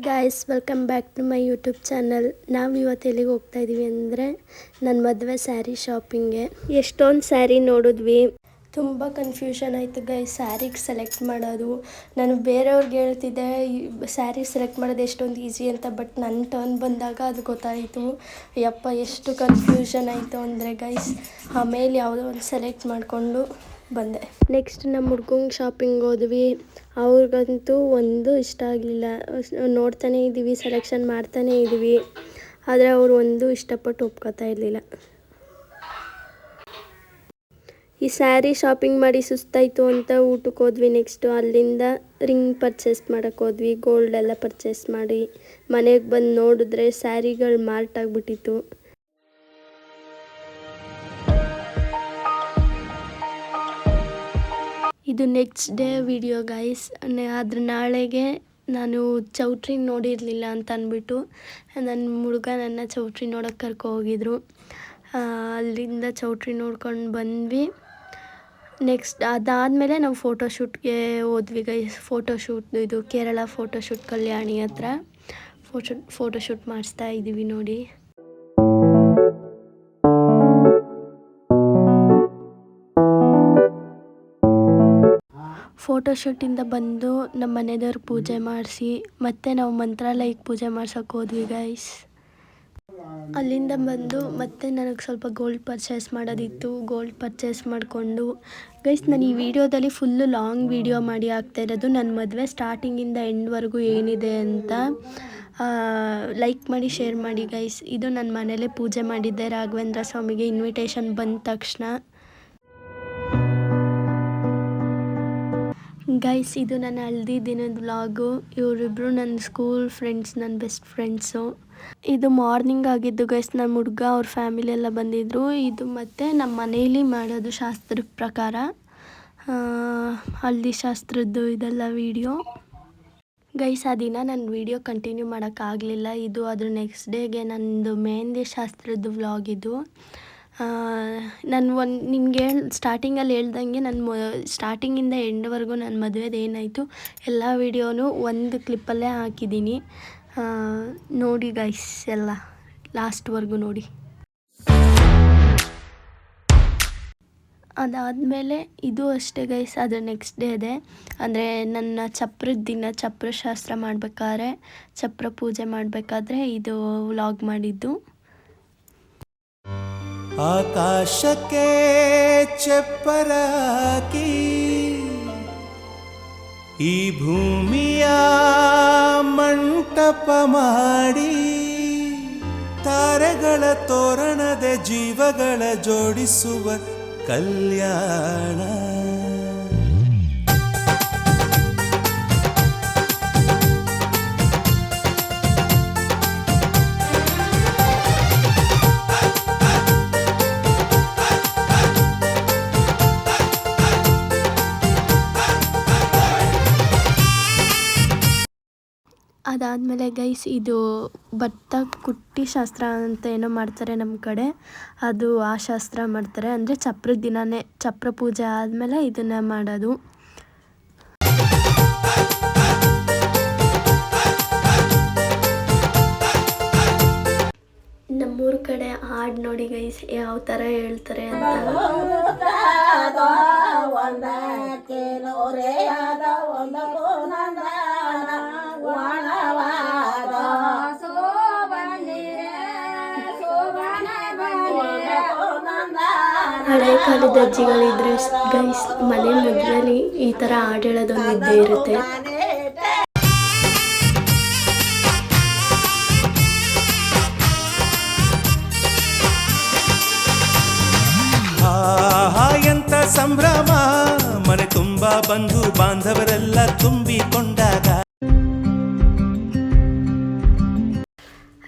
Guys, welcome back to my YouTube channel. ನಾವು ಇವತ್ತು ಎಲ್ಲಿಗೆ ಹೋಗ್ತಾ ಇದ್ದೀವಿ ಅಂದರೆ ನನ್ನ ಮದುವೆ ಸ್ಯಾರಿ ಶಾಪಿಂಗ್ಗೆ. ಎಷ್ಟೊಂದು ಸ್ಯಾರಿ ನೋಡಿದ್ವಿ, ತುಂಬ ಕನ್ಫ್ಯೂಷನ್ ಆಯಿತು ಗೈಸ್ ಸ್ಯಾರಿಗೆ ಸೆಲೆಕ್ಟ್ ಮಾಡೋದು. ನಾನು ಬೇರೆಯವ್ರಿಗೆ ಹೇಳ್ತಿದ್ದೆ ಸ್ಯಾರಿ ಸೆಲೆಕ್ಟ್ ಮಾಡೋದು ಎಷ್ಟೊಂದು ಈಸಿ ಅಂತ, ಬಟ್ ನನ್ನ ಟರ್ನ್ ಬಂದಾಗ ಅದು ಗೊತ್ತಾಯಿತು. ಯಪ್ಪ ಎಷ್ಟು ಕನ್ಫ್ಯೂಷನ್ ಆಯಿತು ಅಂದರೆ ಗೈಸ್. ಆಮೇಲೆ ಯಾವುದೋ ಒಂದು ಸೆಲೆಕ್ಟ್ ಮಾಡಿಕೊಂಡು ಬಂದೆ. ನೆಕ್ಸ್ಟ್ ನಮ್ಮ ಹುಡ್ಗಂಗೆ ಶಾಪಿಂಗ್ ಹೋದ್ವಿ. ಅವ್ರಿಗಂತೂ ಒಂದು ಇಷ್ಟ ಆಗಲಿಲ್ಲ. ನೋಡ್ತಾನೇ ಇದ್ದೀವಿ, ಸೆಲೆಕ್ಷನ್ ಮಾಡ್ತಾನೇ ಇದ್ದೀವಿ, ಆದರೆ ಅವರು ಒಂದು ಇಷ್ಟಪಟ್ಟು ಒಪ್ಕೋತಾ ಇರಲಿಲ್ಲ. ಈ ಸ್ಯಾರಿ ಶಾಪಿಂಗ್ ಮಾಡಿ ಸುಸ್ತಾಯಿತು ಅಂತ ಊಟಕ್ಕೆ ಹೋದ್ವಿ. ನೆಕ್ಸ್ಟು ಅಲ್ಲಿಂದ ರಿಂಗ್ ಪರ್ಚೇಸ್ ಮಾಡೋಕ್ಕೆ ಹೋದ್ವಿ. ಗೋಲ್ಡ್ ಎಲ್ಲ ಪರ್ಚೇಸ್ ಮಾಡಿ ಮನೆಗೆ ಬಂದು ನೋಡಿದ್ರೆ ಸ್ಯಾರಿಗಳು ಮಾರ್ಟ್ ಆಗಿಬಿಟ್ಟಿತ್ತು. ಇದು ನೆಕ್ಸ್ಟ್ ಡೇ ವಿಡಿಯೋ ಗೈಸ್. ಅದ್ರ ನಾಳೆಗೆ ನಾನು ಚೌಟ್ರಿ ನೋಡಿರಲಿಲ್ಲ ಅಂತ ಅಂದ್ಬಿಟ್ಟು ನನ್ನ ಹುಡುಗ ನನ್ನ ಚೌಟ್ರಿ ನೋಡೋಕ್ಕೆ ಕರ್ಕೊ ಹೋಗಿದ್ರು. ಅಲ್ಲಿಂದ ಚೌಟ್ರಿ ನೋಡ್ಕೊಂಡು ಬಂದ್ವಿ. ನೆಕ್ಸ್ಟ್ ಅದಾದಮೇಲೆ ನಾವು ಫೋಟೋಶೂಟ್ಗೆ ಹೋದ್ವಿ ಗೈಸ್. ಫೋಟೋಶೂಟ್ ಇದು ಕೇರಳ ಫೋಟೋಶೂಟ್ ಕಲ್ಯಾಣಿ ಹತ್ರ ಫೋಟೋಶೂಟ್ ಮಾಡಿಸ್ತಾ ಇದ್ದೀವಿ ನೋಡಿ. ಫೋಟೋಶೂಟಿಂದ ಬಂದು ನಮ್ಮ ಮನೆಯವ್ರಿಗೆ ಪೂಜೆ ಮಾಡಿಸಿ ಮತ್ತೆ ನಾವು ಮಂತ್ರಾಲಯಕ್ಕೆ ಪೂಜೆ ಮಾಡ್ಸೋಕೆ ಹೋದ್ವಿ ಗೈಸ್. ಅಲ್ಲಿಂದ ಬಂದು ಮತ್ತೆ ನನಗೆ ಸ್ವಲ್ಪ ಗೋಲ್ಡ್ ಪರ್ಚೇಸ್ ಮಾಡೋದಿತ್ತು. ಗೋಲ್ಡ್ ಪರ್ಚೇಸ್ ಮಾಡಿಕೊಂಡು ಗೈಸ್, ನಾನು ಈ ವಿಡಿಯೋದಲ್ಲಿ ಫುಲ್ಲು ಲಾಂಗ್ ವಿಡಿಯೋ ಮಾಡಿ ಹಾಕ್ತಾಯಿರೋದು. ನನ್ನ ಮದುವೆ ಸ್ಟಾರ್ಟಿಂಗಿಂದ ಎಂಡ್ವರೆಗೂ ಏನಿದೆ ಅಂತ ಲೈಕ್ ಮಾಡಿ, ಶೇರ್ ಮಾಡಿ ಗೈಸ್. ಇದು ನನ್ನ ಮನೇಲೇ ಪೂಜೆ ಮಾಡಿದ್ದೆ ರಾಘವೇಂದ್ರ ಸ್ವಾಮಿಗೆ ಇನ್ವಿಟೇಷನ್ ಬಂದ ತಕ್ಷಣ. ಗೈಸ್, ಇದು ನನ್ನ ಹಳದಿ ದಿನದ ವ್ಲಾಗು. ಇವರಿಬ್ಬರು ನನ್ನ ಸ್ಕೂಲ್ ಫ್ರೆಂಡ್ಸ್, ನನ್ನ ಬೆಸ್ಟ್ ಫ್ರೆಂಡ್ಸು. ಇದು ಮಾರ್ನಿಂಗ್ ಆಗಿದ್ದು ಗೈಸ್. ನಮ್ಮ ಹುಡುಗ ಅವ್ರ ಫ್ಯಾಮಿಲಿ ಎಲ್ಲ ಬಂದಿದ್ದರು. ಇದು ಮತ್ತು ನಮ್ಮ ಮನೇಲಿ ಮಾಡೋದು ಶಾಸ್ತ್ರದ ಪ್ರಕಾರ, ಹಳದಿ ಶಾಸ್ತ್ರದ್ದು ಇದೆಲ್ಲ ವೀಡಿಯೋ ಗೈಸ್. ಆ ದಿನ ನನ್ನ ವೀಡಿಯೋ ಕಂಟಿನ್ಯೂ ಮಾಡೋಕ್ಕಾಗಲಿಲ್ಲ. ಇದು ಅದ್ರ ನೆಕ್ಸ್ಟ್ ಡೇಗೆ ನನ್ನದು ಮೆಹಂದಿ ಶಾಸ್ತ್ರದ್ದು ವ್ಲಾಗ್ ಇದು. ನಾನು ನಿಮಗೆ ಸ್ಟಾರ್ಟಿಂಗಲ್ಲಿ ಹೇಳ್ದಂಗೆ ನನ್ನ ಸ್ಟಾರ್ಟಿಂಗಿಂದ ಎಂಡ್ವರೆಗೂ ನನ್ನ ಮದುವೆದು ಏನಾಯಿತು ಎಲ್ಲ ವೀಡಿಯೋನು ಒಂದು ಕ್ಲಿಪ್ಪಲ್ಲೇ ಹಾಕಿದ್ದೀನಿ. ನೋಡಿ ಗೈಸ್, ಎಲ್ಲ ಲಾಸ್ಟ್ವರೆಗೂ ನೋಡಿ. ಅದಾದಮೇಲೆ ಇದು ಅಷ್ಟೇ ಗೈಸ್, ಅದು ನೆಕ್ಸ್ಟ್ ಡೇ ಇದೆ. ಅಂದರೆ ನನ್ನ ಚಪ್ರದ ದಿನ, ಚಪ್ರ ಶಾಸ್ತ್ರ ಮಾಡಬೇಕಾದ್ರೆ, ಚಪ್ರ ಪೂಜೆ ಮಾಡಬೇಕಾದ್ರೆ ಇದು ವ್ಲಾಗ್ ಮಾಡಿದ್ದು. ಆಕಾಶಕ್ಕೆ ಚಪ್ಪರಾಕಿ ಈ ಭೂಮಿಯ ಮಂಟಪ ಮಾಡಿ, ತಾರೆಗಳ ತೋರಣದ ಜೀವಗಳ ಜೋಡಿಸುವ ಕಲ್ಯಾಣ. ಅದಾದಮೇಲೆ ಗೈಸ್, ಇದು ಭತ್ತ ಕುಟ್ಟಿ ಶಾಸ್ತ್ರ ಅಂತ ಏನೋ ಮಾಡ್ತಾರೆ ನಮ್ಮ ಕಡೆ. ಅದು ಆ ಶಾಸ್ತ್ರ ಮಾಡ್ತಾರೆ. ಅಂದರೆ ಚಪ್ರದ ದಿನವೇ, ಚಪ್ರ ಪೂಜೆ ಆದಮೇಲೆ ಇದನ್ನು ಮಾಡೋದು. ನಮ್ಮೂರ ಕಡೆ ಹಾಡು ನೋಡಿ ಗೈಸ್, ಯಾವ ಥರ ಹೇಳ್ತಾರೆ ಅಂತ. ಹಳೆ ಕಾಲದ ಅಜ್ಜಿಗಳಿದ್ರೆ ಗೈಸ್, ಮನೆ ಮಧ್ಯದಲ್ಲಿ ಈ ಥರ ಹಾಡು ಹೇಳೋದೊಂದು ಇದ್ದೇ ಇರುತ್ತೆ. ಎಂತ ಸಂಭ್ರಮ, ಮನೆ ತುಂಬ ಬಂಧು ಬಾಂಧವರೆಲ್ಲ ತುಂಬಿಕೊಂಡಾಗ.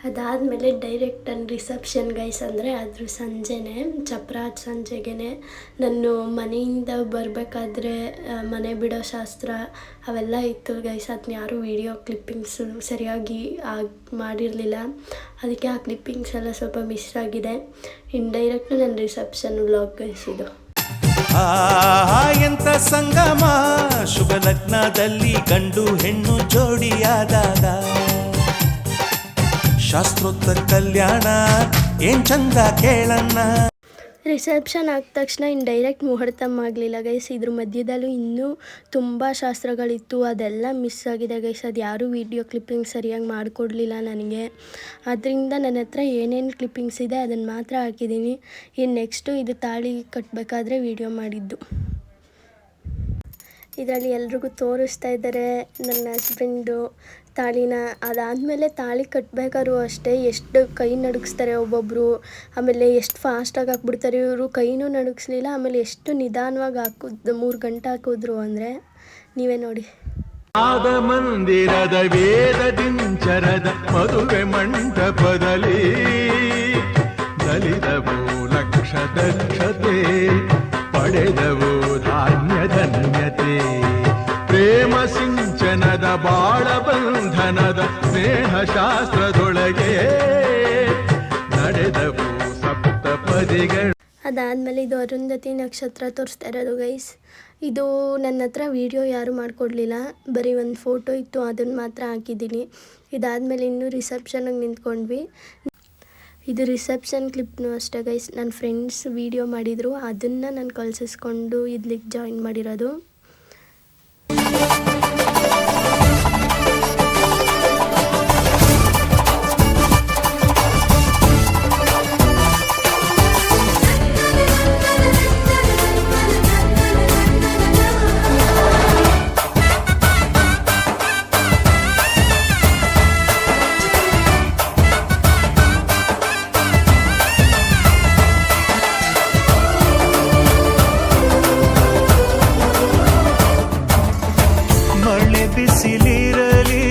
ಅದಾದಮೇಲೆ ಡೈರೆಕ್ಟ್ ನನ್ನ ರಿಸೆಪ್ಷನ್ ಗೈಸ್. ಅಂದರೆ ಅದ್ರ ಸಂಜೆನೇ, ಚಪ್ರ ಸಂಜೆಗೆ ನಾನು ಮನೆಯಿಂದ ಬರಬೇಕಾದ್ರೆ ಮನೆ ಬಿಡೋ ಶಾಸ್ತ್ರ ಅವೆಲ್ಲ ಇತ್ತು ಗೈಸ್. ಅದನ್ನ ಯಾರೂ ವೀಡಿಯೋ ಕ್ಲಿಪ್ಪಿಂಗ್ಸು ಸರಿಯಾಗಿ ಮಾಡಿರಲಿಲ್ಲ. ಅದಕ್ಕೆ ಆ ಕ್ಲಿಪ್ಪಿಂಗ್ಸ್ ಎಲ್ಲ ಸ್ವಲ್ಪ ಮಿಸ್ ಆಗಿದೆ. ಇಂಡೈರೆಕ್ಟ್ ನನ್ನ ರಿಸೆಪ್ಷನ್ ವ್ಲಾಗ್ ಗೈಸ್ ಇದು. ಎಂತ ಸಂಗಮ, ಶುಭ ಲಗ್ನದಲ್ಲಿ ಗಂಡು ಹೆಣ್ಣು ಜೋಡಿಯಾದಾಗ ಶಾಸ್ತ್ರೋಕ್ತ ಕಲ್ಯಾಣ ಏನ್ ಚಂದ ಕೇಳಣ್ಣ. ರಿಸೆಪ್ಷನ್ ಆದ ತಕ್ಷಣ ಇನ್ನು ಡೈರೆಕ್ಟ್ ಮುಹೂರ್ತ ಆಗಲಿಲ್ಲ ಗೈಸ್. ಇದ್ರ ಮಧ್ಯದಲ್ಲೂ ಇನ್ನೂ ತುಂಬ ಶಾಸ್ತ್ರಗಳಿತ್ತು, ಅದೆಲ್ಲ ಮಿಸ್ ಆಗಿದೆ ಗೈಸ್. ಅದು ಯಾರೂ ವೀಡಿಯೋ ಕ್ಲಿಪ್ಪಿಂಗ್ ಸರಿಯಾಗಿ ಮಾಡಿಕೊಡ್ಲಿಲ್ಲ ನನಗೆ. ಅದರಿಂದ ನನ್ನ ಹತ್ರ ಏನೇನು ಕ್ಲಿಪ್ಪಿಂಗ್ಸ್ ಇದೆ ಅದನ್ನು ಮಾತ್ರ ಹಾಕಿದ್ದೀನಿ. ಇನ್ನು ನೆಕ್ಸ್ಟು ಇದು ತಾಳಿ ಕಟ್ಟಬೇಕಾದ್ರೆ ವೀಡಿಯೋ ಮಾಡಿದ್ದು. ಇದರಲ್ಲಿ ಎಲ್ರಿಗೂ ತೋರಿಸ್ತಾ ಇದ್ದಾರೆ ನನ್ನ ಹಸ್ಬೆಂಡು ತಾಳಿನ. ಅದಾದಮೇಲೆ ತಾಳಿ ಕಟ್ಟಬೇಕಾದ್ರೂ ಅಷ್ಟೇ ಎಷ್ಟು ಕೈ ನಡುಗಿಸ್ತಾರೆ ಒಬ್ಬೊಬ್ಬರು, ಆಮೇಲೆ ಎಷ್ಟು ಫಾಸ್ಟಾಗಿ ಹಾಕ್ಬಿಡ್ತಾರೆ. ಇವರು ಕೈನೂ ನಡುಗಿಸ್ಲಿಲ್ಲ, ಆಮೇಲೆ ಎಷ್ಟು ನಿಧಾನವಾಗಿ 3 ಗಂಟೆ ಹಾಕಿದ್ರು ಅಂದರೆ ನೀವೇ ನೋಡಿ. ಆದ ಮಂದಿರದ ವೇದದಿಂಚರದ ಮದುವೆ ಮಂಟಪದಲ್ಲಿ ದಲಿದವು ಲಕ್ಷ ದಕ್ಷತೆ ಪಡೆದವು ಧಾನ್ಯಧನ್ಯತೆ. ಪ್ರೇಮ ಸಿಂಚನದ ಬಾಳ ಬಂಧನದ ಸ್ನೇಹ ಶಾಸ್ತ್ರದೊಳಗೆ ನಡೆದವು ಸಪ್ತಪದಿಗಳು. ಅದಾದಮೇಲೆ ಇದು ಅರುಂಧತಿ ನಕ್ಷತ್ರ ತೋರಿಸ್ತಾ ಇರೋದು ಗೈಸ್. ಇದು ನನ್ನ ಹತ್ರ ವೀಡಿಯೋ ಯಾರೂ ಮಾಡಿಕೊಡ್ಲಿಲ್ಲ, ಬರೀ ಒಂದು ಫೋಟೋ ಇತ್ತು, ಅದನ್ನು ಮಾತ್ರ ಹಾಕಿದ್ದೀನಿ. ಇದಾದಮೇಲೆ ಇನ್ನೂ ರಿಸೆಪ್ಷನಿಗೆ ನಿಂತ್ಕೊಂಡ್ವಿ. ಇದು ರಿಸೆಪ್ಷನ್ ಕ್ಲಿಪ್ನೂ ಅಷ್ಟೇ ಗೈಸ್. ನನ್ನ ಫ್ರೆಂಡ್ಸ್ ವೀಡಿಯೋ ಮಾಡಿದರು, ಅದನ್ನು ನಾನು ಕಳಿಸಿಸ್ಕೊಂಡು ಇದ್ಲಿಕ್ಕೆ ಜಾಯಿನ್ ಮಾಡಿರೋದು. ಮಳೆ ಬಿಸಿಲಿರಲಿ